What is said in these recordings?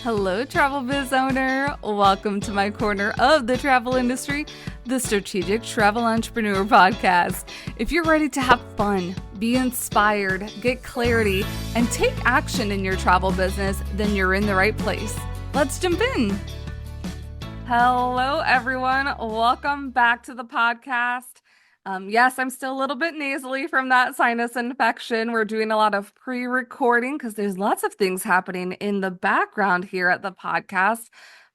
Hello, travel biz owner. Welcome to my corner of the travel industry, the Strategic Travel Entrepreneur Podcast. If you're ready to have fun, be inspired, get clarity, and take action in your travel business, then you're in the right place. Let's jump in. Hello, everyone. Welcome back to the podcast. Yes, I'm still a little bit nasally from that sinus infection. We're doing a lot of pre-recording because there's lots of things happening in the background here at the podcast.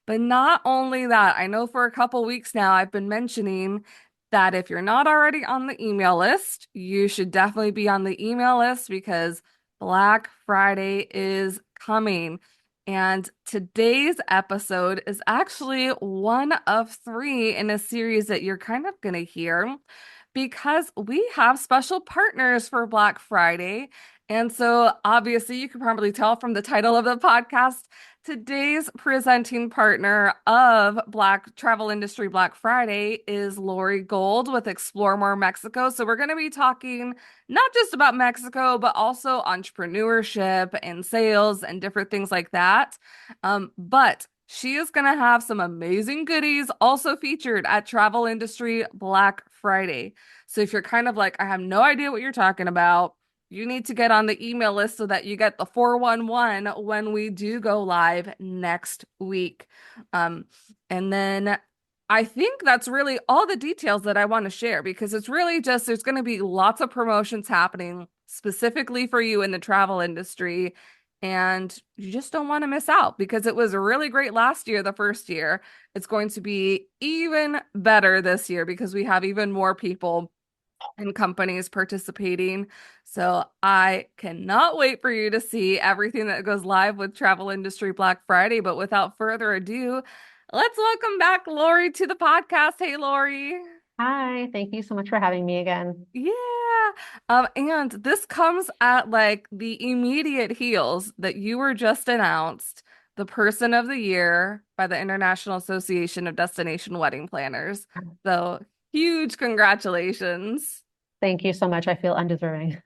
But not only that, I know for a couple weeks now I've been mentioning that if you're not already on the email list, you should definitely be on the email list because Black Friday is coming. And today's episode is actually one of three in a series that you're kind of going to hear because we have special partners for Black Friday. And so obviously you can probably tell from the title of the podcast, today's presenting partner of Black Travel Industry Black Friday is Lori Gold with Explore More Mexico. So we're going to be talking not just about Mexico, but also entrepreneurship and sales and different things like that. But she is going to have some amazing goodies also featured at Travel Industry Black Friday. So if you're kind of like, I have no idea what you're talking about, you need to get on the email list so that you get the 411 when we do go live next week. And then I think that's really all the details that I want to share because it's really just there's going to be lots of promotions happening specifically for you in the travel industry. And you just don't want to miss out because it was really great last year, the first year. It's going to be even better this year because we have even more people and companies participating. So I cannot wait for you to see everything that goes live with Travel Industry Black Friday. But without further ado, let's welcome back Lori to the podcast. Hey, Lori. Hi, thank you so much for having me again. Yeah. And this comes at like the immediate heels that you were just announced the Person of the Year by the International Association of Destination Wedding Planners. So huge congratulations. Thank you so much. I feel undeserving.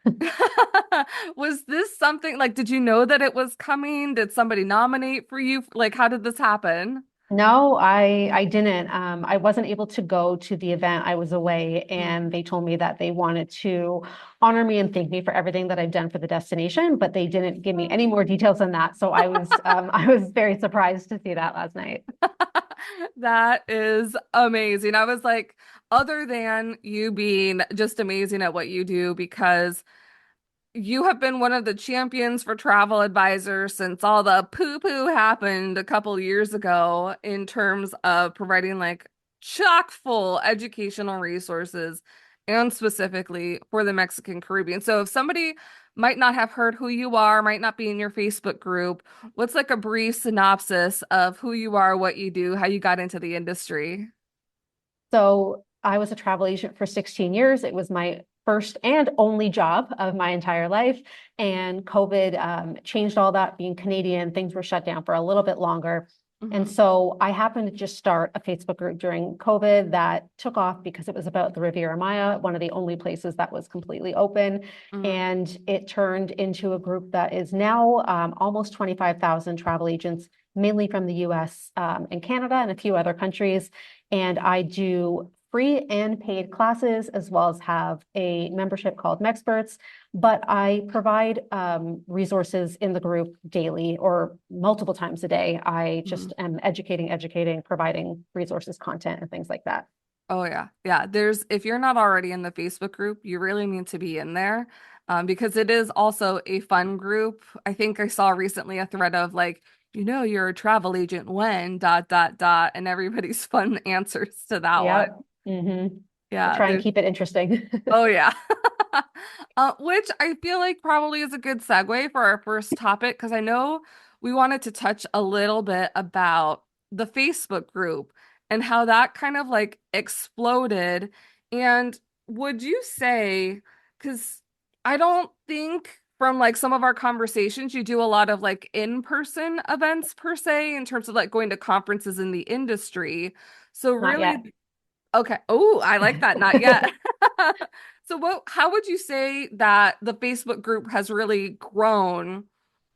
Was this something like, did you know that it was coming? Did somebody nominate for you? Like, how did this happen? No, I didn't. I wasn't able to go to the event. I was away, Mm. and they told me that they wanted to honor me and thank me for everything that I've done for the destination, but they didn't give me any more details than that. So I was very surprised to see that last night. That is amazing. I was like, other than you being just amazing at what you do, because you have been one of the champions for travel advisors since all the poo-poo happened a couple years ago in terms of providing like chock full educational resources and specifically for the Mexican Caribbean. So if somebody might not have heard who you are, might not be in your Facebook group, what's like a brief synopsis of who you are, what you do, how you got into the industry? So I was a travel agent for 16 years. It was my first and only job of my entire life. And COVID changed all that. Being Canadian, things were shut down for a little bit longer. And Hmm. so I happened to just start a Facebook group during COVID that took off because it was about the Riviera Maya, one of the only places that was completely open. Hmm. And it turned into a group that is now almost 25,000 travel agents, mainly from the US and Canada and a few other countries. And I do free and paid classes, as well as have a membership called Mexperts. But I provide resources in the group daily or multiple times a day. I Hmm. just am educating, providing resources, content, and things like that. Oh yeah. Yeah. If you're not already in the Facebook group, you really need to be in there. Because it is also a fun group. I think I saw recently a thread of like, you're a travel agent when dot dot dot and everybody's fun answers to that one. Yep. Mm-hmm. I Yeah, try and there's keep it interesting. oh yeah. Which I feel like probably is a good segue for our first topic because I know we wanted to touch a little bit about the Facebook group and how that kind of like exploded. And would you say, because I don't think from like some of our conversations, you do a lot of like in-person events per se in terms of like going to conferences in the industry. So Not yet. really, okay. Oh, I like that. Not yet. So how would you say that the Facebook group has really grown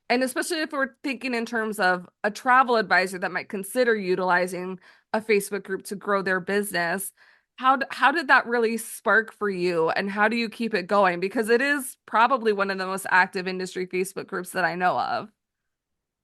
And especially if we're thinking in terms of a travel advisor that might consider utilizing a Facebook group to grow their business, how did that really spark for you, and how do you keep it going? Because it is probably one of the most active industry Facebook groups that I know of.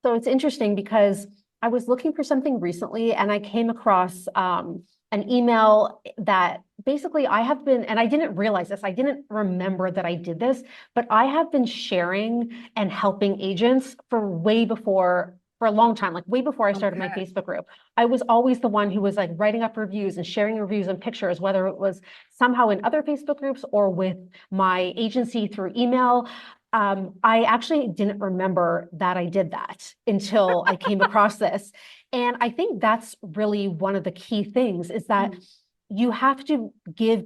So it's interesting because I was looking for something recently and I came across an email that basically I have been, and I didn't realize this, I didn't remember that I did this, but I have been sharing and helping agents for way before, for a long time, like way before I started my Okay. Facebook group. I was always the one who was like writing up reviews and sharing reviews and pictures, whether it was somehow in other Facebook groups or with my agency through email. I actually didn't remember that I did that until I came across this. And I think that's really one of the key things is that Mhm. you have to give,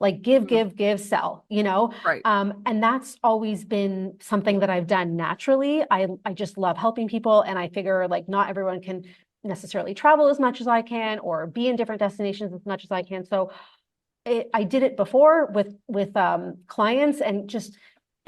like Mhm. give, sell, you know? Right. And that's always been something that I've done naturally. I just love helping people. And I figure like not everyone can necessarily travel as much as I can or be in different destinations as much as I can. So I did it before with clients and just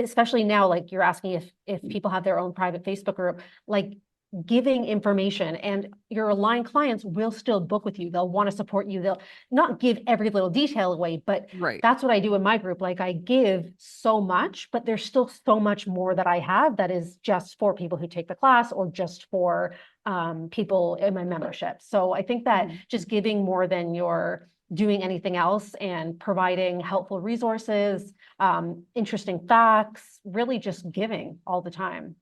especially now, like you're asking if people have their own private Facebook group, like giving information and your aligned clients will still book with you. They'll want to support you. They'll not give every little detail away, but Right. that's what I do in my group. Like I give so much, but there's still so much more that I have that is just for people who take the class or just for people in my membership. So I think that Mhm. just giving more than you're doing anything else and providing helpful resources, interesting facts, really just giving all the time.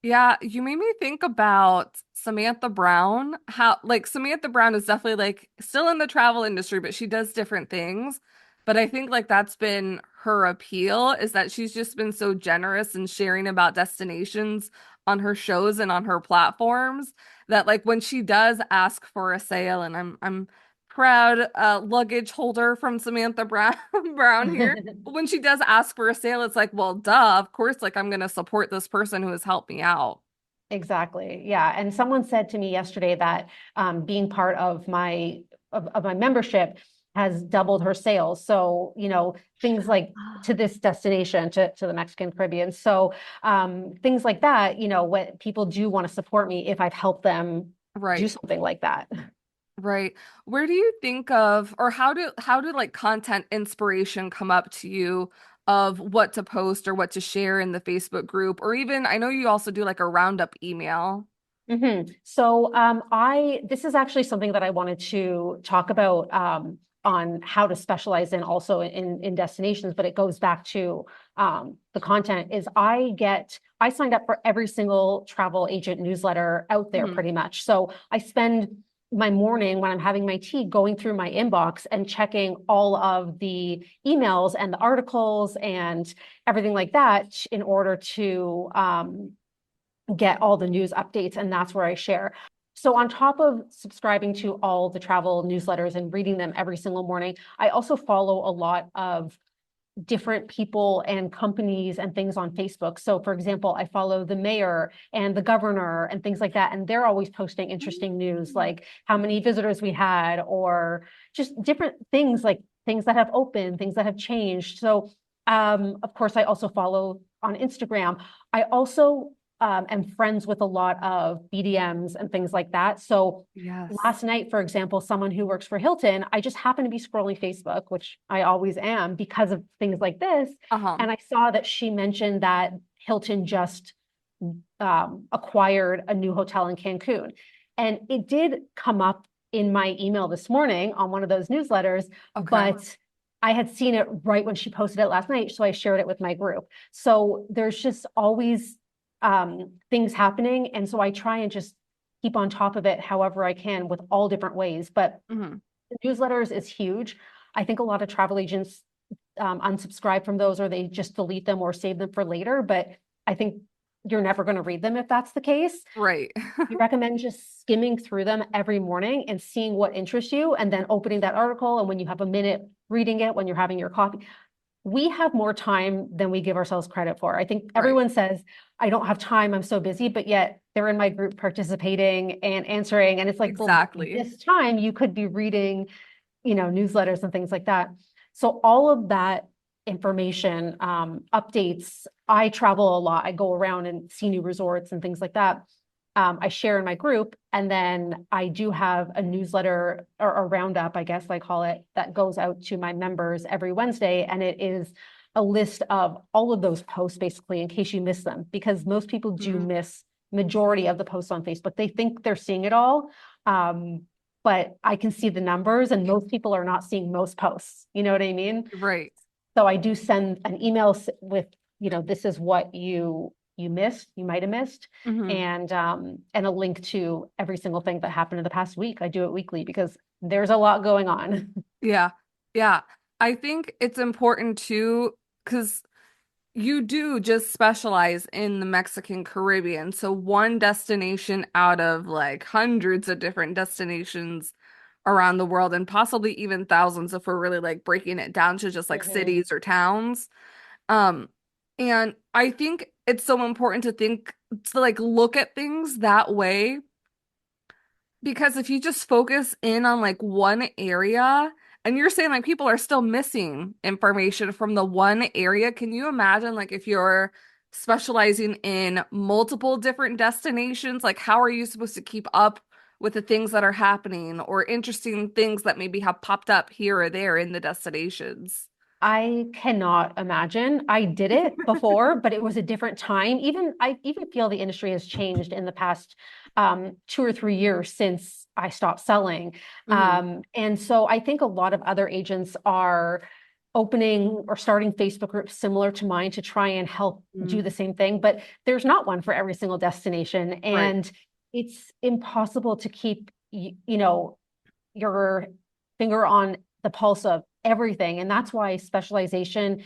Yeah, you made me think about Samantha Brown. How, like, Samantha Brown is definitely like still in the travel industry, but she does different things. But I think like that's been her appeal, is that she's just been so generous in sharing about destinations on her shows and on her platforms, that like when she does ask for a sale, and I'm proud luggage holder from Samantha Brown Brown here. When she does ask for a sale, it's like, well, duh, of course, like I'm gonna support this person who has helped me out. Exactly. Yeah. And someone said to me yesterday that being part of my membership has doubled her sales. So, you know, things like to this destination, to the Mexican Caribbean. So things like that, you know, when people do want to support me if I've helped them do Right, something like that. right. Where do you think of, or how did like content inspiration come up to you of what to post or what to share in the Facebook group? Or even, I know you also do like a roundup email. So this is actually something that I wanted to talk about on how to specialize in also in destinations, but it goes back to the content is I signed up for every single travel agent newsletter out there Mhm. pretty much. So I spend my morning when I'm having my tea going through my inbox and checking all of the emails and the articles and everything like that in order to get all the news updates, and that's where I share. So on top of subscribing to all the travel newsletters and reading them every single morning, I also follow a lot of different people and companies and things on Facebook. So for example, I follow the mayor and the governor and things like that. And they're always posting interesting news, like how many visitors we had, or just different things like things that have opened, things that have changed. So of course, I also follow on Instagram. I also am friends with a lot of BDMs and things like that. So Yes. last night, for example, someone who works for Hilton, I just happened to be scrolling Facebook, which I always am because of things like this. Uh-huh. And I saw that she mentioned that Hilton just acquired a new hotel in Cancun. And it did come up in my email this morning on one of those newsletters, Okay. but I had seen it right when she posted it last night. So I shared it with my group. So there's just always things happening. And so I try and just keep on top of it however I can with all different ways. But Hmm. newsletters is huge. I think a lot of travel agents unsubscribe from those or they just delete them or save them for later. But I think you're never going to read them if that's the case. Right. I recommend just skimming through them every morning and seeing what interests you and then opening that article. And when you have a minute reading it, when you're having your coffee, we have more time than we give ourselves credit for. I think Right. everyone says, I don't have time, I'm so busy, but yet they're in my group participating and answering. And it's like, well, Exactly. this time you could be reading, you know, newsletters and things like that. So all of that information, updates. I travel a lot. I go around and see new resorts and things like that. I share in my group, and then I do have a newsletter or a roundup, I guess I call it, that goes out to my members every Wednesday, and it is a list of all of those posts basically in case you miss them, because most people do Mhm. miss majority of the posts on Facebook. They think they're seeing it all. But I can see the numbers, and most people are not seeing most posts. You know what I mean? Right. So I do send an email with, this is what you missed, you might have missed, Hmm. and a link to every single thing that happened in the past week. I do it weekly because there's a lot going on. Yeah. Yeah. I think it's important too, because you do just specialize in the Mexican Caribbean. So one destination out of like hundreds of different destinations around the world, and possibly even thousands if we're really like breaking it down to just like Mhm. cities or towns. Um, and I think it's so important to like look at things that way, because if you just focus in on like one area, and you're saying like people are still missing information from the one area, can you imagine like if you're specializing in multiple different destinations, like how are you supposed to keep up with the things that are happening or interesting things that maybe have popped up here or there in the destinations? I cannot imagine. I did it before, but it was a different time. I even feel the industry has changed in the past 2 or 3 years since I stopped selling. Hmm. And so I think a lot of other agents are opening or starting Facebook groups similar to mine to try and help do the same thing. But there's not one for every single destination. Right. And it's impossible to keep, your finger on the pulse of everything. And that's why specialization,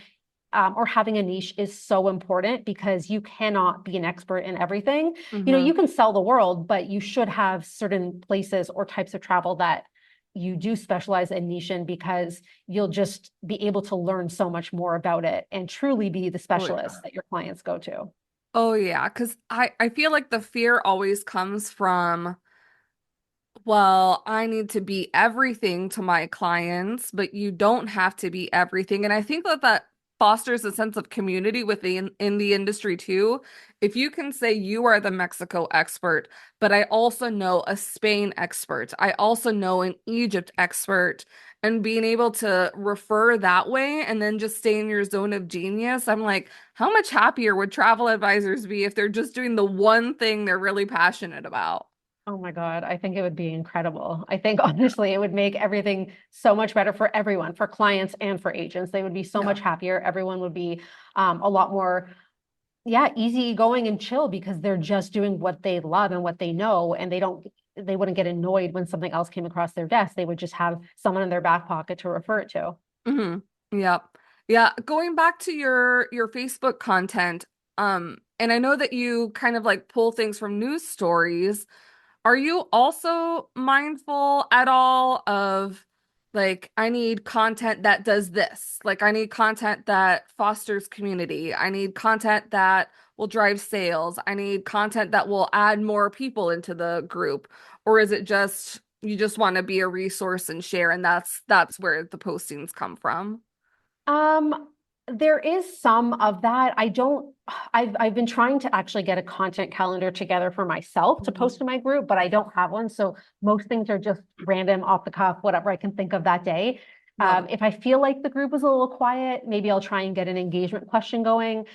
or having a niche is so important, because you cannot be an expert in everything. Hmm. You can sell the world, but you should have certain places or types of travel that you do specialize and niche in, because you'll just be able to learn so much more about it and truly be the Oh yeah. specialist that your clients go to. Oh yeah, because I feel like the fear always comes from, well, I need to be everything to my clients, but you don't have to be everything. And I think that that fosters a sense of community within in the industry too. If you can say you are the Mexico expert, but I also know a Spain expert, I also know an Egypt expert, and being able to refer that way and then just stay in your zone of genius, I'm like, how much happier would travel advisors be if they're just doing the one thing they're really passionate about? Oh my God, I think it would be incredible. I think honestly, it would make everything so much better for everyone, for clients and for agents. They would be so Yeah. much happier. Everyone would be a lot more, yeah, easygoing and chill, because they're just doing what they love and what they know, and they wouldn't get annoyed when something else came across their desk. They would just have someone in their back pocket to refer it to. Hmm. Yep. Yeah, going back to your Facebook content, and I know that you kind of like pull things from news stories. Are you also mindful at all of like I need content that does this? Like I need content that fosters community. I need content that will drive sales. I need content that will add more people into the group. Or is it just you just want to be a resource and share, and that's where the postings come from? Um, there is some of that. I've been trying to actually get a content calendar together for myself to Mhm. post to my group, but I don't have one. So most things are just random, off the cuff, whatever I can think of that day. Yeah. If I feel like the group is a little quiet, maybe I'll try and get an engagement question going.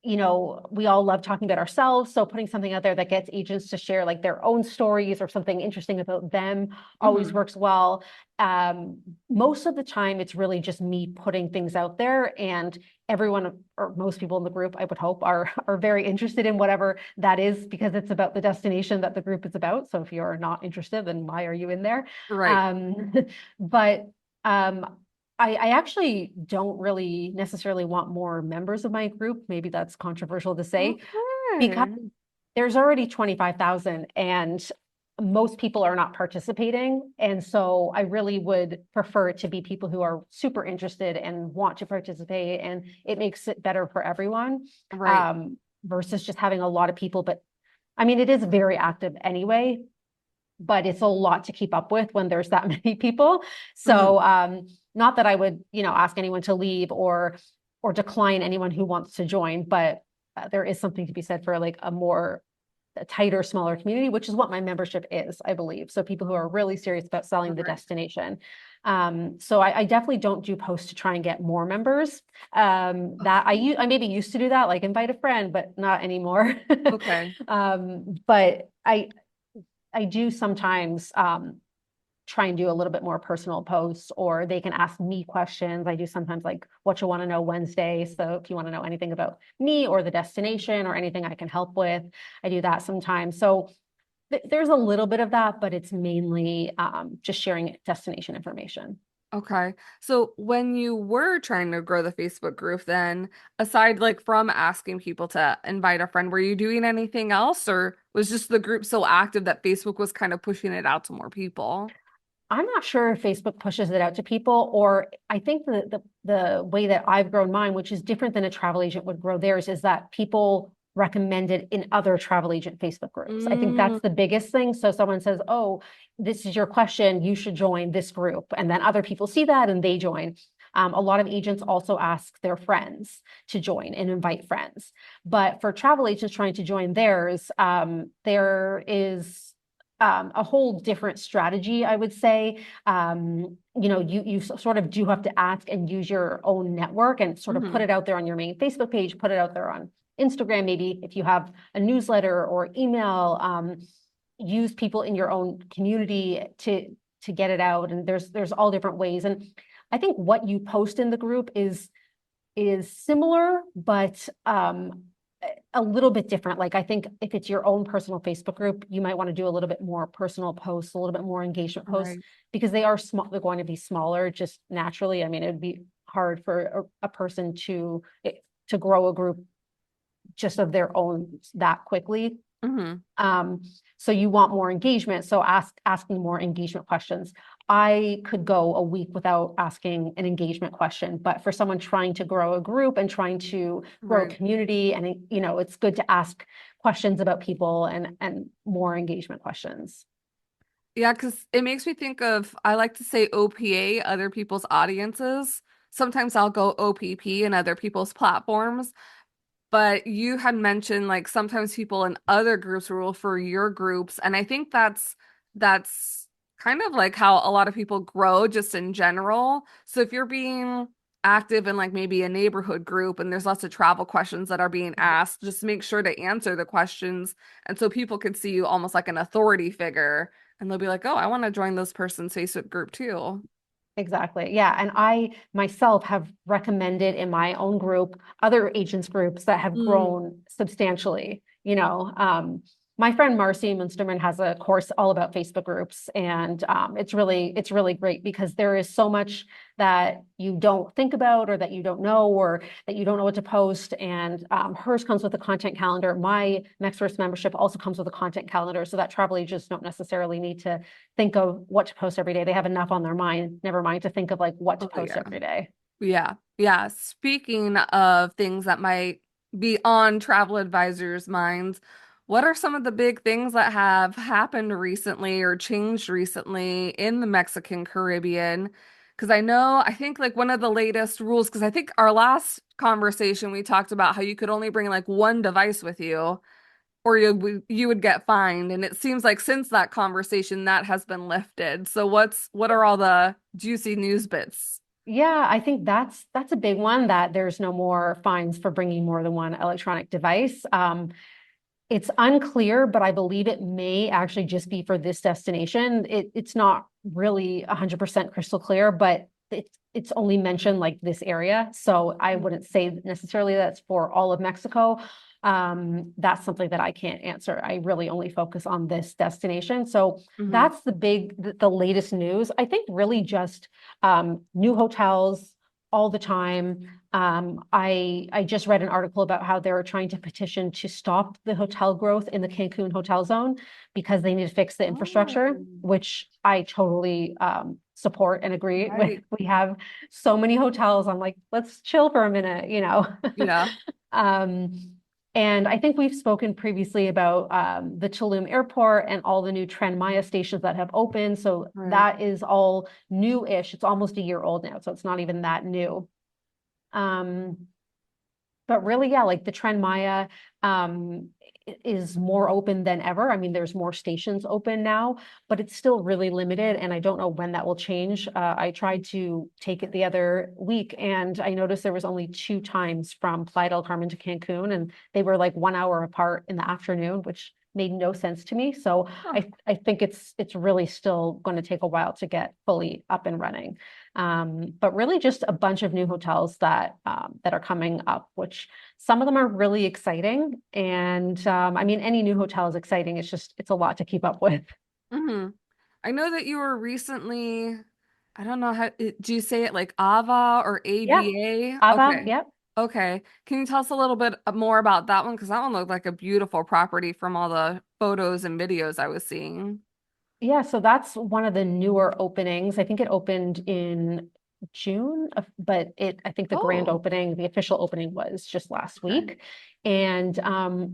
We all love talking about ourselves. So putting something out there that gets agents to share like their own stories or something interesting about them always Hmm. works well. Um, Most of the time, it's really just me putting things out there, and everyone or most people in the group, I would hope, are very interested in whatever that is, because it's about the destination that the group is about. So if you're not interested, then why are you in there? Right. Um, but I actually don't really necessarily want more members of my group. Maybe that's controversial to say, because Okay. there's already 25,000, and most people are not participating. And so I really would prefer it to be people who are super interested and want to participate, and it makes it better for everyone, Right. versus just having a lot of people. But I mean, it is very active anyway, but it's a lot to keep up with when there's that many people. Hmm. So not that I would, ask anyone to leave or decline anyone who wants to join, but there is something to be said for like a tighter, smaller community, which is what my membership is, I believe. So people who are really serious about selling the Right. destination. So I definitely don't do posts to try and get more members. That I maybe used to do that, like invite a friend, but not anymore. Okay. But I do sometimes try and do a little bit more personal posts, or they can ask me questions. I do sometimes like what you want to know Wednesday. So if you want to know anything about me or the destination or anything I can help with, I do that sometimes. So there's a little bit of that, but it's mainly just sharing destination information. Okay. So when you were trying to grow the Facebook group, then aside like from asking people to invite a friend, were you doing anything else, or was just the group so active that Facebook was kind of pushing it out to more people? I'm not sure if Facebook pushes it out to people, or I think the way that I've grown mine, which is different than a travel agent would grow theirs, is that people recommend it in other travel agent Facebook groups. I think Mm, that's the biggest thing. So someone says, "Oh, this is your question. You should join this group," and then other people see that and they join. A lot of agents also ask their friends to join and invite friends. But for travel agents trying to join theirs, there is a whole different strategy, I would say. You sort of do have to ask and use your own network and sort of put hmm it out there on your main Facebook page, put it out there on Instagram, maybe if you have a newsletter or email, use people in your own community to get it out. And there's all different ways. And I think what you post in the group is similar, but a little bit different. Like I think if it's your own personal Facebook group, you might want to do a little bit more personal posts, a little bit more engagement posts, Right. because they are small. They're going to be smaller just naturally. I mean, it'd be hard for a person to grow a group just of their own that quickly. hmm Um, so you want more engagement. So asking more engagement questions. I could go a week without asking an engagement question, but for someone trying to grow a group and trying to grow a Right. community, and it's good to ask questions about people and more engagement questions. Yeah, because it makes me think of, I like to say OPA, other people's audiences. Sometimes I'll go OPP in other people's platforms. But you had mentioned like sometimes people in other groups rule for your groups, and I think that's kind of like how a lot of people grow just in general. So if you're being active in like maybe a neighborhood group and there's lots of travel questions that are being asked, just make sure to answer the questions, and so people can see you almost like an authority figure, and they'll be like, "Oh, I want to join this person's Facebook group too." Exactly. Yeah. And I myself have recommended in my own group, other agents groups that have Mm. grown substantially. My friend Marcy Munsterman has a course all about Facebook groups, and it's really great because there is so much that you don't think about, or that you don't know, or that you don't know what to post. And hers comes with a content calendar. My Mexperts membership also comes with a content calendar, so that travel agents don't necessarily need to think of what to post every day. They have enough on their mind, never mind to think of like what to Oh post yeah. every day. Yeah. Yeah. Speaking of things that might be on travel advisors' minds, what are some of the big things that have happened recently or changed recently in the Mexican Caribbean? Because I think like one of the latest rules, because I think our last conversation we talked about how you could only bring like one device with you or you would get fined. And it seems like since that conversation that has been lifted. So what are all the juicy news bits? Yeah, I think that's a big one, that there's no more fines for bringing more than one electronic device. It's unclear, but I believe it may actually just be for this destination. It's not really 100% crystal clear, but it's only mentioned like this area. So I wouldn't say necessarily that's for all of Mexico. That's something that I can't answer. I really only focus on this destination. So Mm-hmm. that's the latest news. I think really just new hotels all the time. I just read an article about how they're trying to petition to stop the hotel growth in the Cancun hotel zone because they need to fix the infrastructure, Oh, which I totally support and agree with. right. We have so many hotels. I'm like, let's chill for a minute. Yeah. Um, And I think we've spoken previously about the Tulum airport and all the new Tren Maya stations that have opened. So Right. that is all new-ish. It's almost a year old now, so it's not even that new. Um, but really, yeah, like the Tren Maya is more open than ever. I mean, there's more stations open now, but it's still really limited, and I don't know when that will change. I tried to take it the other week, and I noticed there was only two times from Playa del Carmen to Cancun, and they were like 1 hour apart in the afternoon, which made no sense to me. So Huh. I think it's really still going to take a while to get fully up and running. But really just a bunch of new hotels that are coming up, which some of them are really exciting. And I mean, any new hotel is exciting. It's a lot to keep up with. Hmm. I know that you were recently, I don't know do you say it like Ava or Yep. AVA? Ava, Okay. yep. Okay. Can you tell us a little bit more about that one? Because that one looked like a beautiful property from all the photos and videos I was seeing. Yeah, so that's one of the newer openings. I think it opened in June, but I think the grand Oh, opening, the official opening was just last okay. week. And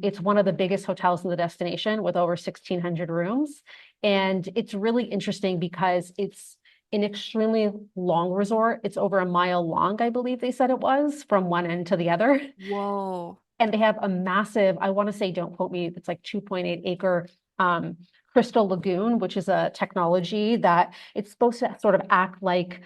it's one of the biggest hotels in the destination with over 1,600 rooms. And it's really interesting because it's an extremely long resort. It's over a mile long, I believe they said it was, from one end to the other. Whoa. And they have a massive, I want to say, don't quote me, it's like 2.8 acre um, crystal lagoon, which is a technology that it's supposed to sort of act like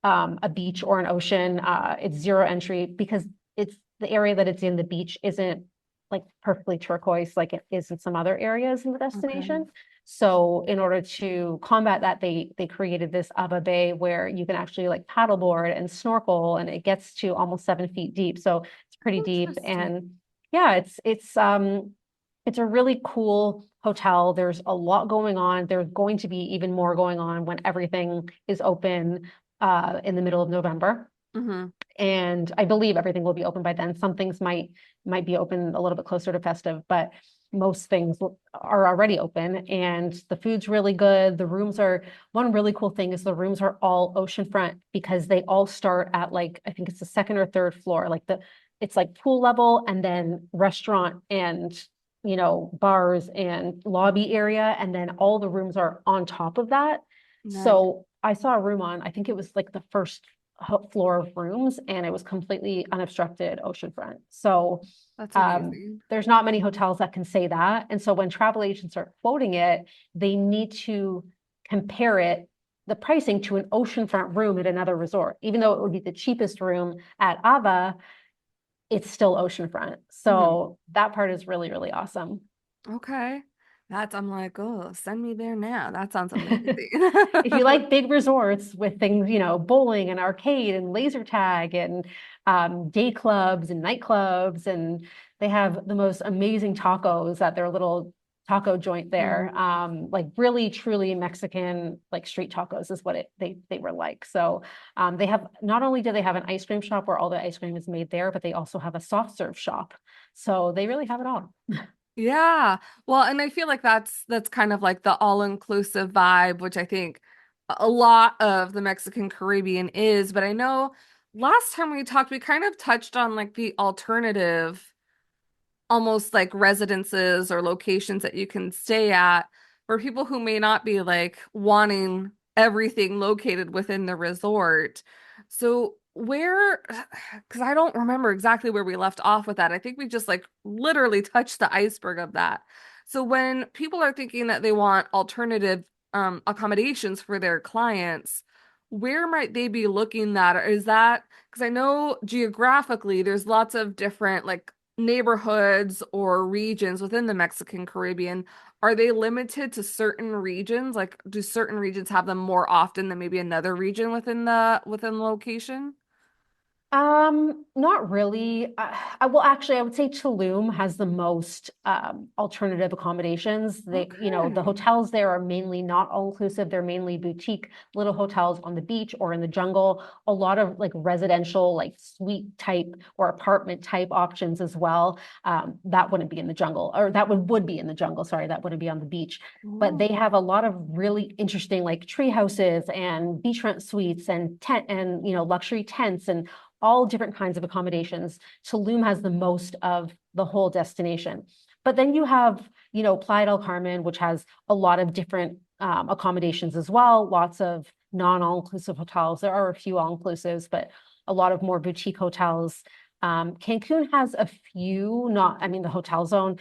a beach or an ocean. It's zero entry because it's the area that it's in, the beach isn't like perfectly turquoise like it is in some other areas in the Okay. destination. So in order to combat that, they created this Ava Bay where you can actually like paddleboard and snorkel, and it gets to almost 7 feet deep. So it's pretty deep, and Interesting. yeah, it's a really cool hotel. There's a lot going on. There's going to be even more going on when everything is open in the middle of November. Hmm. And I believe everything will be open by then. Some things might be open a little bit closer to festive, but most things are already open, and the food's really good. The rooms are one really cool thing is the rooms are all oceanfront because they all start at like I think it's the second or third floor. Like it's like pool level and then restaurant and bars and lobby area, and then all the rooms are on top of that. Nice. So I saw a room on, I think it was like the first floor of rooms, and it was completely unobstructed oceanfront. So That's amazing. there's not many hotels that can say that. And so when travel agents are quoting it, they need to compare it, the pricing to an oceanfront room at another resort. Even though it would be the cheapest room at Ava, it's still oceanfront. Hmm. So that part is really, really awesome. Okay. I'm like, oh, send me there now. That sounds amazing. If you like big resorts with things, bowling and arcade and laser tag and day clubs and nightclubs, and they have the most amazing tacos at their little taco joint there. Mm. Like really, truly Mexican, like street tacos is what they were like. So they have not only do they have an ice cream shop where all the ice cream is made there, but they also have a soft serve shop. So they really have it all. Yeah. Well, and I feel like that's kind of like the all-inclusive vibe, which I think a lot of the Mexican Caribbean is, but I know last time we talked, we kind of touched on like the alternative almost like residences or locations that you can stay at for people who may not be like wanting everything located within the resort. So where, because I don't remember exactly where we left off with that. I think we just like literally touched the iceberg of that. So when people are thinking that they want alternative accommodations for their clients, where might they be looking at? Or is that because I know geographically there's lots of different like neighborhoods or regions within the Mexican Caribbean, are they limited to certain regions? Like, do certain regions have them more often than maybe another region within the location? Not really. Well, actually, I would say Tulum has the most alternative accommodations. The Okay. hotels there are mainly not all inclusive. They're mainly boutique little hotels on the beach or in the jungle. A lot of like residential, like suite type or apartment type options as well. That wouldn't be in the jungle, or that would be in the jungle. Sorry, that wouldn't be on the beach. But Oh, they have a lot of really interesting like tree houses and beachfront suites and tent and luxury tents and all different kinds of accommodations. Tulum has the most of the whole destination. But then you have, Playa del Carmen, which has a lot of different accommodations as well, lots of non-all-inclusive hotels. There are a few all-inclusives, but a lot of more boutique hotels. Cancun has a few, the hotel zone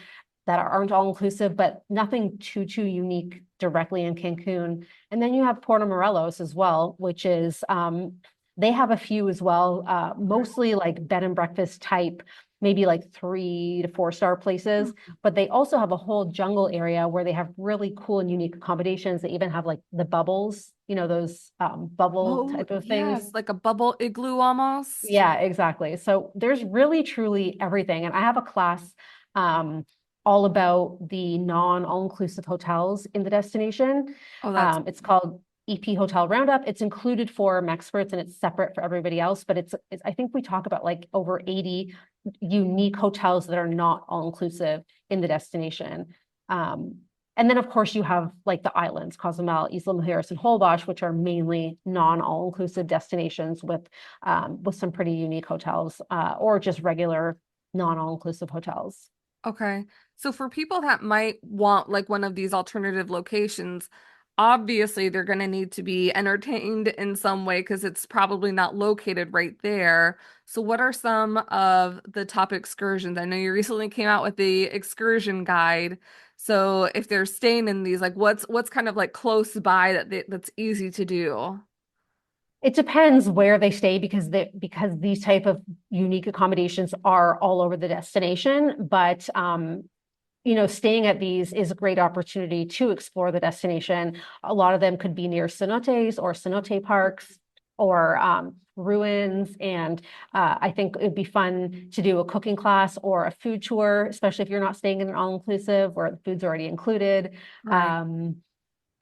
that aren't all-inclusive, but nothing too unique directly in Cancun. And then you have Puerto Morelos as well, which is, they have a few as well, mostly like bed and breakfast type, maybe like 3 to 4 star places, but they also have a whole jungle area where they have really cool and unique accommodations. They even have like the bubbles, those bubble Oh, type of things. yes, like a bubble igloo almost. Yeah, exactly. So there's really truly everything. And I have a class all about the all-inclusive hotels in the destination. Oh, that's It's called EP Hotel Roundup. It's included for Mexperts and it's separate for everybody else. But it's I think we talk about like over 80 unique hotels that are not all-inclusive in the destination. And then, of course, you have like the islands, Cozumel, Isla Mujeres, and Holbox, which are mainly non-all-inclusive destinations with some pretty unique hotels or just regular non-all-inclusive hotels. okay. So for people that might want like one of these alternative locations, obviously they're going to need to be entertained in some way because it's probably not located right there. So what are some of the top excursions? I know you recently came out with the excursion guide. So if they're staying in these, like what's kind of like close by that's easy to do? It depends where they stay because these type of unique accommodations are all over the destination. But staying at these is a great opportunity to explore the destination. A lot of them could be near cenotes or cenote parks or ruins. And I think it'd be fun to do a cooking class or a food tour, especially if you're not staying in an all-inclusive where the food's already included. Right. Um,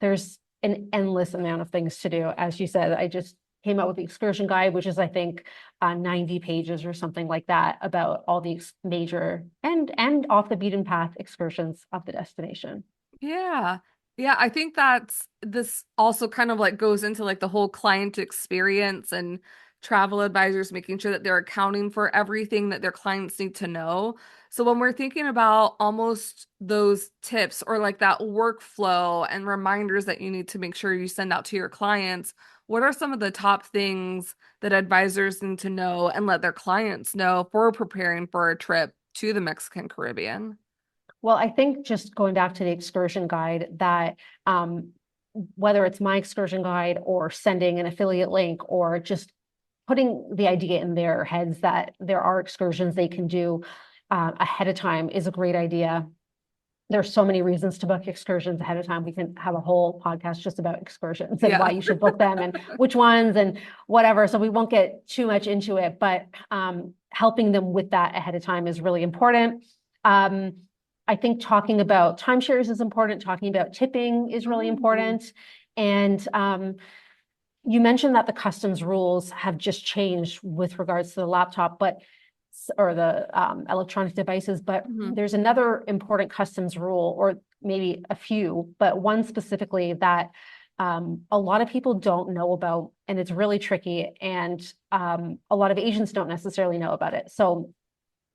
there's an endless amount of things to do. As you said, I just came out with the excursion guide, which is, I think, 90 pages or something like that about all the major and off the beaten path excursions of the destination. Yeah. Yeah, I think that's this also kind of like goes into like the whole client experience and travel advisors making sure that they're accounting for everything that their clients need to know. So when we're thinking about almost those tips or like that workflow and reminders that you need to make sure you send out to your clients, what are some of the top things that advisors need to know and let their clients know for preparing for a trip to the Mexican Caribbean? Well, I think just going back to the excursion guide, that whether it's my excursion guide or sending an affiliate link or just putting the idea in their heads that there are excursions they can do ahead of time is a great idea. There's so many reasons to book excursions ahead of time. We can have a whole podcast just about excursions and why Yeah. you should book them and which ones and whatever. So we won't get too much into it, but helping them with that ahead of time is really important. I think talking about timeshares is important. Talking about tipping is really Mm. important. And you mentioned that the customs rules have just changed with regards to the laptop, or the electronic devices, but Mhm. there's another important customs rule, or maybe a few, but one specifically that a lot of people don't know about, and it's really tricky, and a lot of agents don't necessarily know about it.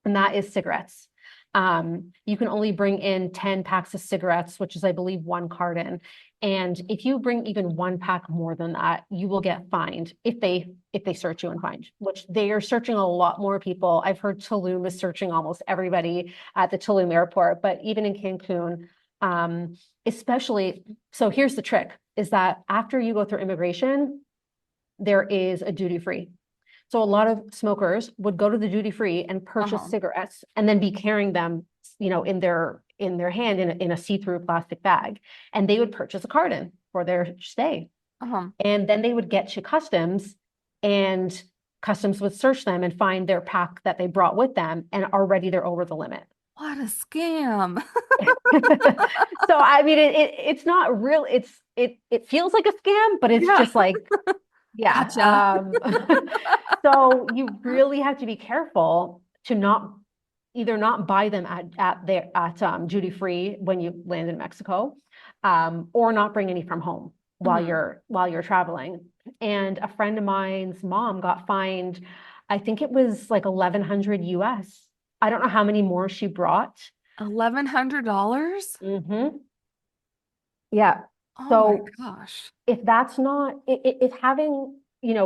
And that is cigarettes. You can only bring in 10 packs of cigarettes, which is, I believe, 1 carton. And if you bring even 1 pack more than that, you will get fined if they search you and find, which they are searching a lot more people. I've heard Tulum is searching almost everybody at the Tulum airport, but even in Cancun, especially, so here's the trick, is that after you go through immigration, there is a duty free. So a lot of smokers would go to the duty free and purchase Uh-huh. cigarettes and then be carrying them, in their hand in a see-through plastic bag. And they would purchase a carton for their stay. Uh-huh. And then they would get to customs and customs would search them and find their pack that they brought with them and already they're over the limit. What a scam. So I mean it's not real, it feels like a scam, but it's Yeah. just like, yeah. Gotcha. So you really have to be careful to not buy them at duty free when you land in Mexico, or not bring any from home while Mhm. you're traveling. And a friend of mine's mom got fined I think it was like 1100 US. I don't know how many more she brought. $1,100? Yeah. Oh my So gosh. if that's not, if having,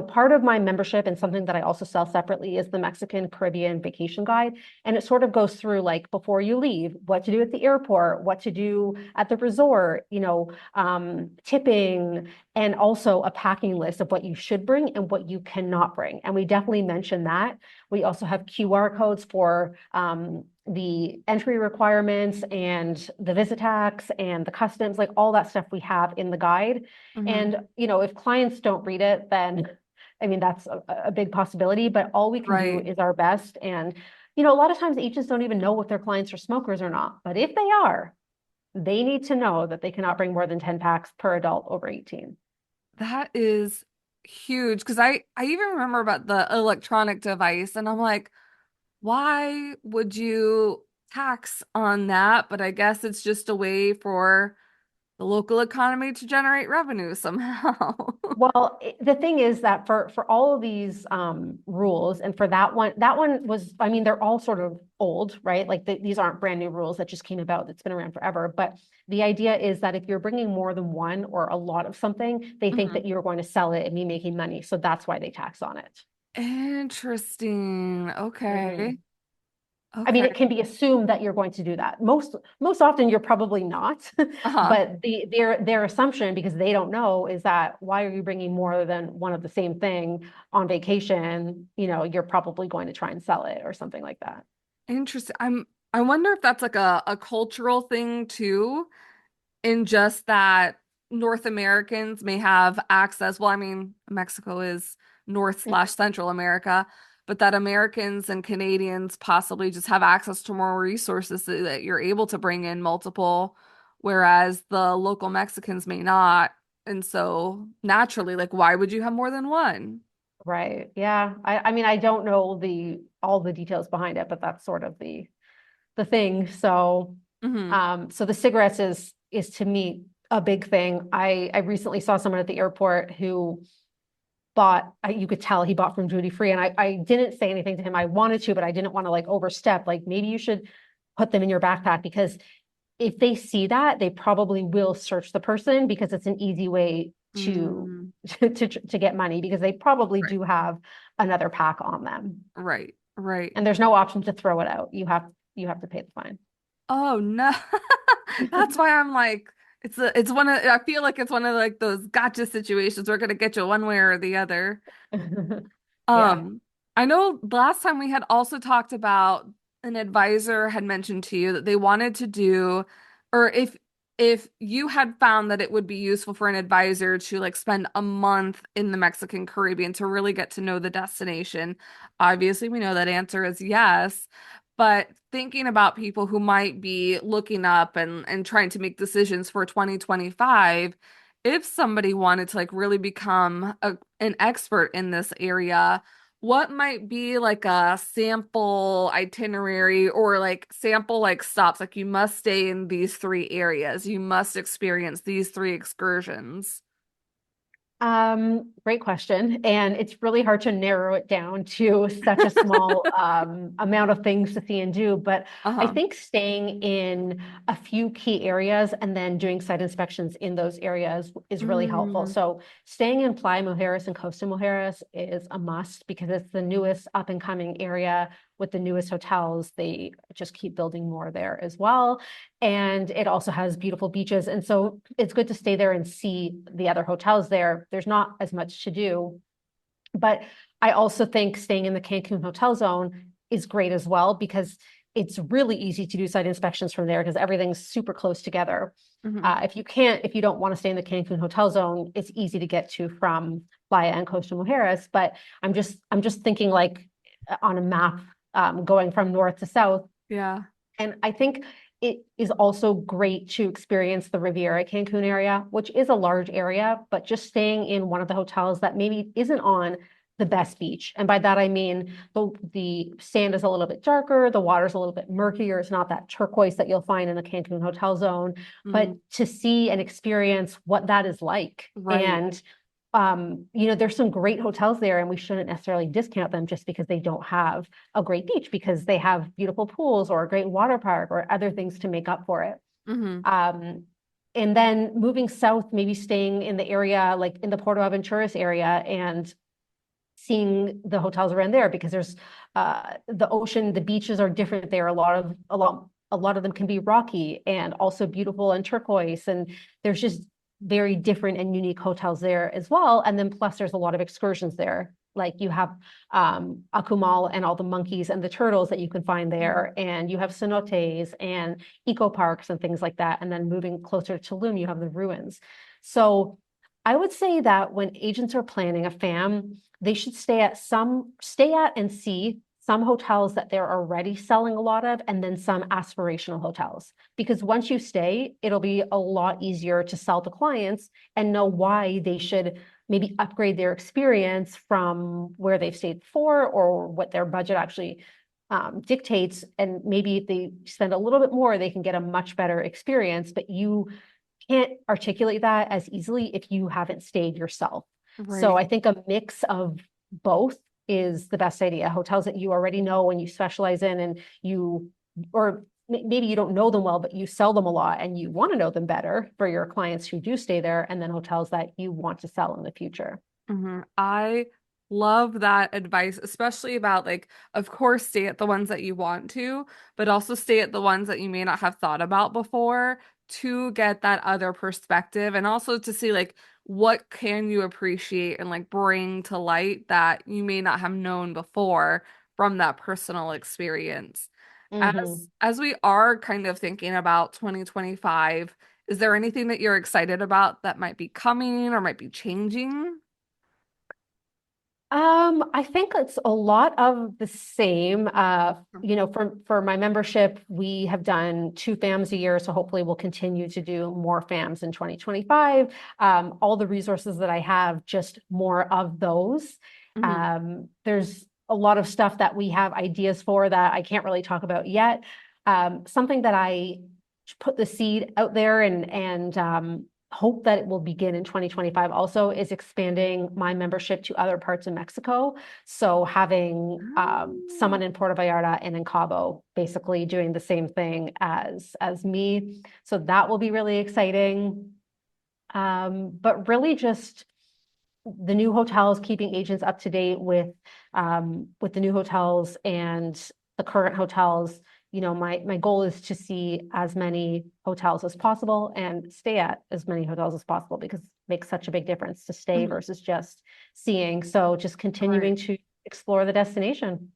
part of my membership and something that I also sell separately is the Mexican Caribbean vacation guide. And it sort of goes through like before you leave, what to do at the airport, what to do at the resort, tipping, and also a packing list of what you should bring and what you cannot bring. And we definitely mention that. We also have QR codes for the entry requirements and the visit tax and the customs, like all that stuff we have in the guide. Hmm. And, if clients don't read it, then, I mean, that's a big possibility, but all we can do Right. is our best. And, a lot of times agents don't even know if their clients are smokers or not. But if they are, they need to know that they cannot bring more than 10 packs per adult over 18. That is huge because I even remember about the electronic device and I'm like, why would you tax on that? But I guess it's just a way for the local economy to generate revenue somehow. Well, the thing is that for all of these rules, and for that one was, I mean, they're all sort of old, right? Like these aren't brand new rules that just came about. That's been around forever. But the idea is that if you're bringing more than one or a lot of something, they think Mhm. that you're going to sell it and be making money. So that's why they tax on it. Interesting. Mhm. Okay. I mean, Okay. it can be assumed that you're going to do that. Most often you're probably not, Uh-huh. but their assumption, because they don't know, is that why are you bringing more than one of the same thing on vacation? You're probably going to try and sell it or something like that. Interesting. I wonder if that's like a cultural thing too, in just that North Americans may have access. Well, I mean, Mexico is North slash Central America, but that Americans and Canadians possibly just have access to more resources so that you're able to bring in multiple, whereas the local Mexicans may not. And so naturally, like, why would you have more than one? Right. Yeah. I mean, I don't know all the details behind it, but that's sort of the thing. So, Hmm. so the cigarettes is to me a big thing. I recently saw someone at the airport who bought, you could tell he bought from duty free. And I didn't say anything to him. I wanted to, but I didn't want to like overstep. Like maybe you should put them in your backpack, because if they see that, they probably will search the person, because it's an easy way to Mm, to get money, because they probably right, do have another pack on them. right, right. And there's no option to throw it out. You have to pay the fine. Oh no. That's why I'm like, it's one of I feel like it's one of like those gotcha situations. We're gonna get you one way or the other. Yeah. Um, I know the last time we had also talked about an advisor had mentioned to you that they wanted to do, or if you had found that it would be useful for an advisor to like spend a month in the Mexican Caribbean to really get to know the destination. Obviously, we know that answer is yes, but thinking about people who might be looking up and trying to make decisions for 2025, if somebody wanted to like really become an expert in this area, what might be like a sample itinerary or like sample like stops? Like you must stay in these three areas. You must experience these three excursions. Great question. And it's really hard to narrow it down to such a small amount of things to see and do. But I Uh-huh. think staying in a few key areas and then doing site inspections in those areas is really helpful. Mm, So staying in Playa Mujeres and Costa Mujeres is a must, because it's the newest up and coming area with the newest hotels. They just keep building more there as well. And it also has beautiful beaches. And so it's good to stay there and see the other hotels there. There's not as much to do. But I also think staying in the Cancun hotel zone is great as well, because it's really easy to do site inspections from there, because everything's super close together. mhm. If you don't want to stay in the Cancun hotel zone, it's easy to get to from Playa and Costa Mujeres. But I'm just thinking like on a map, going from north to south. Yeah. And I think it is also great to experience the Riviera Cancun area, which is a large area, but just staying in one of the hotels that maybe isn't on the best beach. And by that, I mean the sand is a little bit darker, the water's a little bit murkier. It's not that turquoise that you'll find in the Cancun hotel zone, but Mm, to see and experience what that is like. right. And there's some great hotels there, and we shouldn't necessarily discount them just because they don't have a great beach, because they have beautiful pools or a great water park or other things to make up for it. Hmm. Um, and then moving south, maybe staying in the area, like in the Puerto Aventuras area, and seeing the hotels around there, because there's the ocean, the beaches are different there. A lot of them can be rocky and also beautiful and turquoise, and there's just very different and unique hotels there as well. And then plus there's a lot of excursions there. Like you have Akumal and all the monkeys and the turtles that you can find there, and you have cenotes and eco parks and things like that. And then moving closer to Tulum, you have the ruins. So I would say that when agents are planning a fam, they should stay at and see some hotels that they're already selling a lot of, and then some aspirational hotels. Because once you stay, it'll be a lot easier to sell to clients and know why they should maybe upgrade their experience from where they've stayed before, or what their budget actually dictates. And maybe if they spend a little bit more, they can get a much better experience. But you can't articulate that as easily if you haven't stayed yourself. So Right. I think a mix of both is the best idea. Hotels that you already know and you specialize in, and or maybe you don't know them well, but you sell them a lot and you want to know them better for your clients who do stay there, and then hotels that you want to sell in the future. I love that advice, especially about like, of course, stay at the ones that you want to, but also stay at the ones that you may not have thought about before to get that other perspective, and also to see like what can you appreciate and like bring to light that you may not have known before from that personal experience. Mhm. As we are kind of thinking about 2025, is there anything that you're excited about that might be coming or might be changing? I think it's a lot of the same. For my membership, we have done 2 FAMs a year, so hopefully we'll continue to do more FAMs in 2025. All the resources that I have, just more of those. Mhm. There's a lot of stuff that we have ideas for that I can't really talk about yet. Something that I put the seed out there, and hope that it will begin in 2025 also, is expanding my membership to other parts of Mexico. So having Oh. someone in Puerto Vallarta and in Cabo basically doing the same thing as me. So that will be really exciting. But really just the new hotels, keeping agents up to date with the new hotels and the current hotels. My goal is to see as many hotels as possible and stay at as many hotels as possible, because it makes such a big difference to stay Mhm. versus just seeing. So just Right. continuing to explore the destination.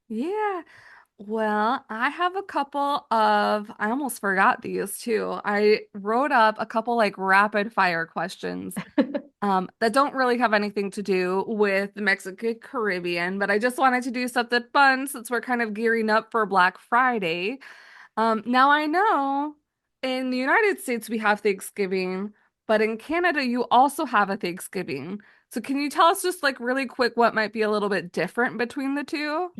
Yeah. Well, I have a couple of, I almost forgot these too. I wrote up a couple like rapid fire questions that don't really have anything to do with the Mexican Caribbean, but I just wanted to do something fun since we're kind of gearing up for Black Friday. Now I know in the United States we have Thanksgiving, but in Canada you also have a Thanksgiving. So can you tell us just like really quick what might be a little bit different between the two?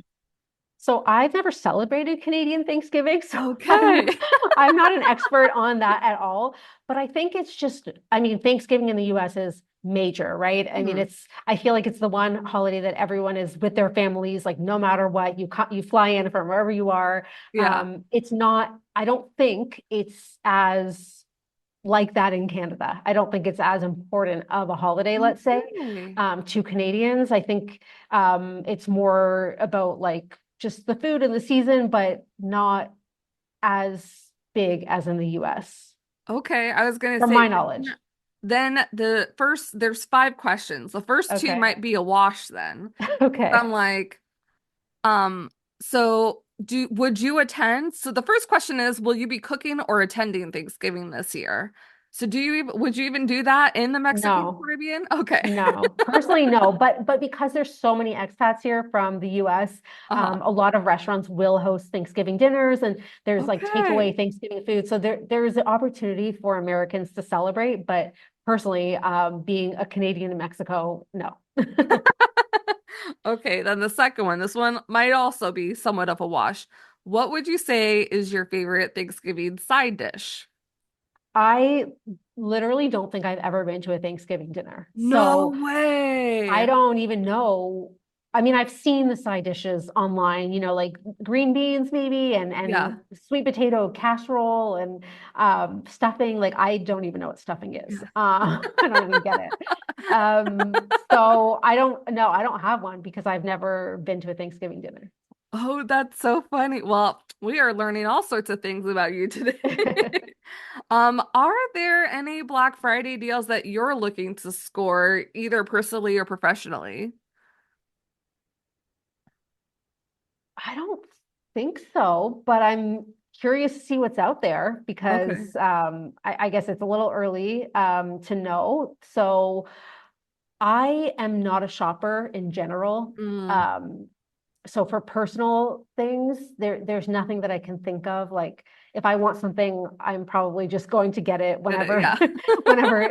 So I've never celebrated Canadian Thanksgiving, so I'm Okay. I'm not an expert on that at all. But I think it's just, I mean, Thanksgiving in the US is major, right? I mean, Mhm. I feel like it's the one holiday that everyone is with their families, like no matter what, you fly in from wherever you are. Yeah. It's not, I don't think it's as like that in Canada. I don't think it's as important of a holiday, let's say, Okay. to Canadians. I think it's more about like just the food and the season, but not as big as in the US, Okay. I was gonna from say my knowledge. then the first there's 5 questions. The first two Okay. might be a wash then. Okay. I'm like, so do would you attend? So the first question is, will you be cooking or attending Thanksgiving this year? So would you even do that in the Mexican No. Caribbean? Okay. No, personally, no. But because there's so many expats here from the US, Uh-huh. a lot of restaurants will host Thanksgiving dinners, and there's like takeaway Okay. Thanksgiving food. So there's an opportunity for Americans to celebrate. But personally, being a Canadian in Mexico, no. Okay, then the second one. This one might also be somewhat of a wash. What would you say is your favorite Thanksgiving side dish? I literally don't think I've ever been to a Thanksgiving dinner. No So I way. don't even know. I mean, I've seen the side dishes online, like green beans maybe and Yeah. sweet potato casserole and stuffing. Like I don't even know what stuffing is. Yeah. I don't even get it. So I don't know. I don't have one because I've never been to a Thanksgiving dinner. Oh, that's so funny. Well, we are learning all sorts of things about you today. Are there any Black Friday deals that you're looking to score either personally or professionally? I don't think so, but I'm curious to see what's out there Okay. because I guess it's a little early to know. So I am not a shopper in general. Mm, Um, so for personal things, there's nothing that I can think of. Like if I want something, I'm probably just going to get it whenever, yeah. whenever.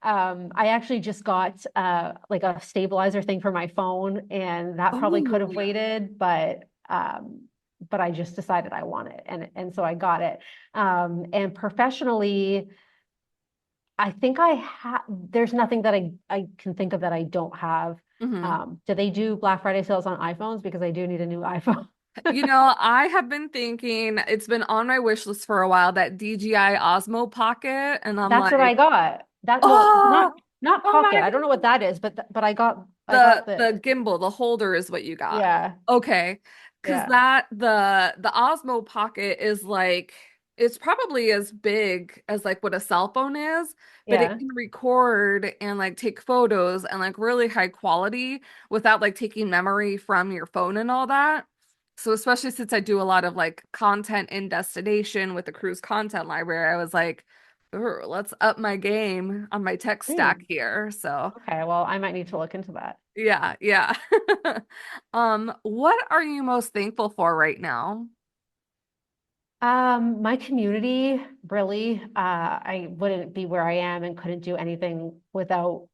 I actually just got like a stabilizer thing for my phone, and that probably could have Oh, waited, but I just decided I want it, and so I got it. And professionally, I think I have, there's nothing that I can think of that I don't have. hmm. Do they do Black Friday sales on iPhones? Because I do need a new iPhone. I have been thinking it's been on my wish list for a while, that DJI Osmo Pocket, and I'm That's what I like, got. That, well, oh, not oh Pocket. my I don't know what that is, but I got the this. gimbal, the holder is what you got. Yeah, Okay. Because yeah, the Osmo Pocket is like it's probably as big as like what a cell phone is, but it yeah. can record and like take photos and like really high quality without like taking memory from your phone and all that. So especially since I do a lot of like content in destination with the cruise content library, I was like, "Ooh, let's up my game on my tech stack Hmm. here." So Okay, well, I might need to look into that. yeah, yeah. What are you most thankful for right now? My community, really, I wouldn't be where I am and couldn't do anything without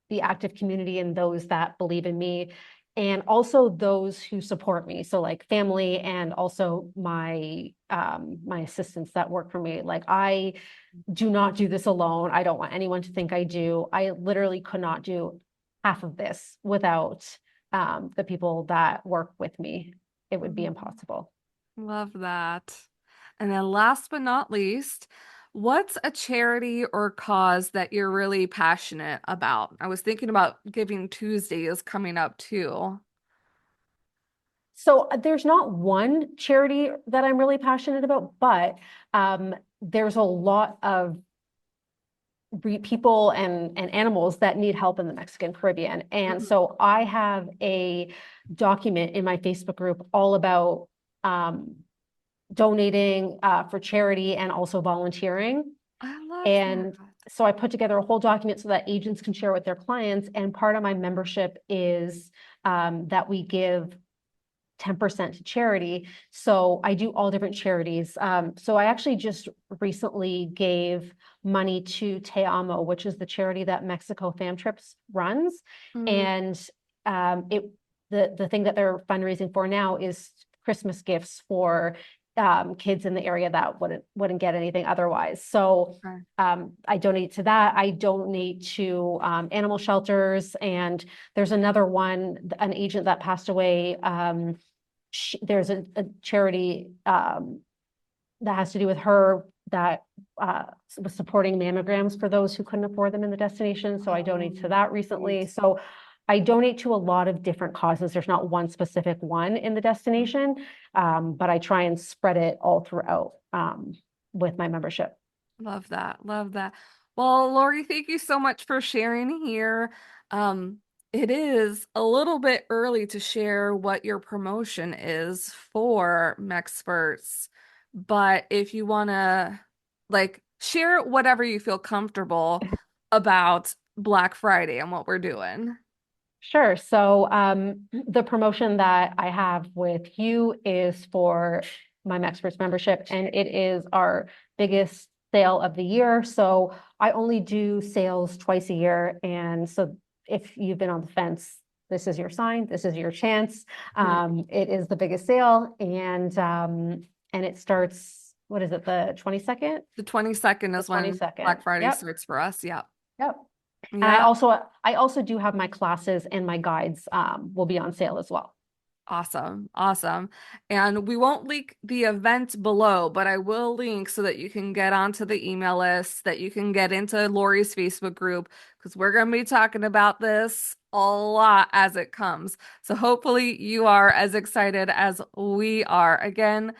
the active community and those that believe in me, and also those who support me. So like family and also my assistants that work for me. Like I do not do this alone. I don't want anyone to think I do. I literally could not do half of this without the people that work with me. It would be Mhm. impossible. Love that. And then last but not least, what's a charity or cause that you're really passionate about? I was thinking about Giving Tuesday is coming up too. So there's not one charity that I'm really passionate about, but there's a lot of people and animals that need help in the Mexican Caribbean. And Mhm. so I have a document in my Facebook group all about um, donating for charity and also volunteering. I love And that. so I put together a whole document so that agents can share with their clients. And part of my membership is that we give 10% to charity. So I do all different charities. So I actually just recently gave money to Te Amo, which is the charity that Mexico Fam Trips runs. Mm, And it the thing that they're fundraising for now is Christmas gifts for kids in the area that wouldn't get anything otherwise. So okay. I donate to that. I donate to animal shelters, and there's another one, an agent that passed away. There's a charity that has to do with her that was supporting mammograms for those who couldn't afford them in the destination. So I donated to that recently. Sweet. So I donate to a lot of different causes. There's not one specific one in the destination, but I try and spread it all throughout with my membership. Love that. Love that. Well, Lori, thank you so much for sharing here. Um, it is a little bit early to share what your promotion is for Mexperts, but if you want to like share whatever you feel comfortable about Black Friday and what we're doing. Sure. So the promotion that I have with you is for my Mexperts membership, and it is our biggest sale of the year. So I only do sales twice a year. And so if you've been on the fence, this is your sign, this is your chance. Mhm. It is the biggest sale, and it starts what is it, the 22nd? The 22nd is The when 22nd. Black Friday Yep. starts for us. Yep. Yep. And Yeah. I also do have my classes and my guides will be on sale as well. Awesome. Awesome. And we won't link the event below, but I will link so that you can get onto the email list, that you can get into Lori's Facebook group, because we're going to be talking about this a lot as it comes. So hopefully you are as excited as we are. Again,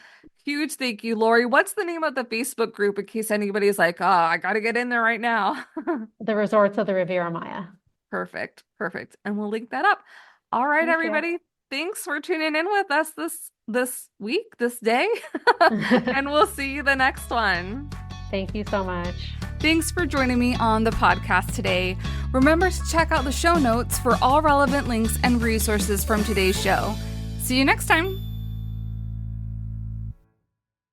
huge thank you, Lori. What's the name of the Facebook group in case anybody's like, oh, I got to get in there right now? The Resorts of the Riviera Maya. Perfect. Perfect. And we'll link that up. All right, Thank you. everybody. Thanks for tuning in with us this week, this day. And we'll see you the next one. Thank you so much. Thanks for joining me on the podcast today. Remember to check out the show notes for all relevant links and resources from today's show. See you next time.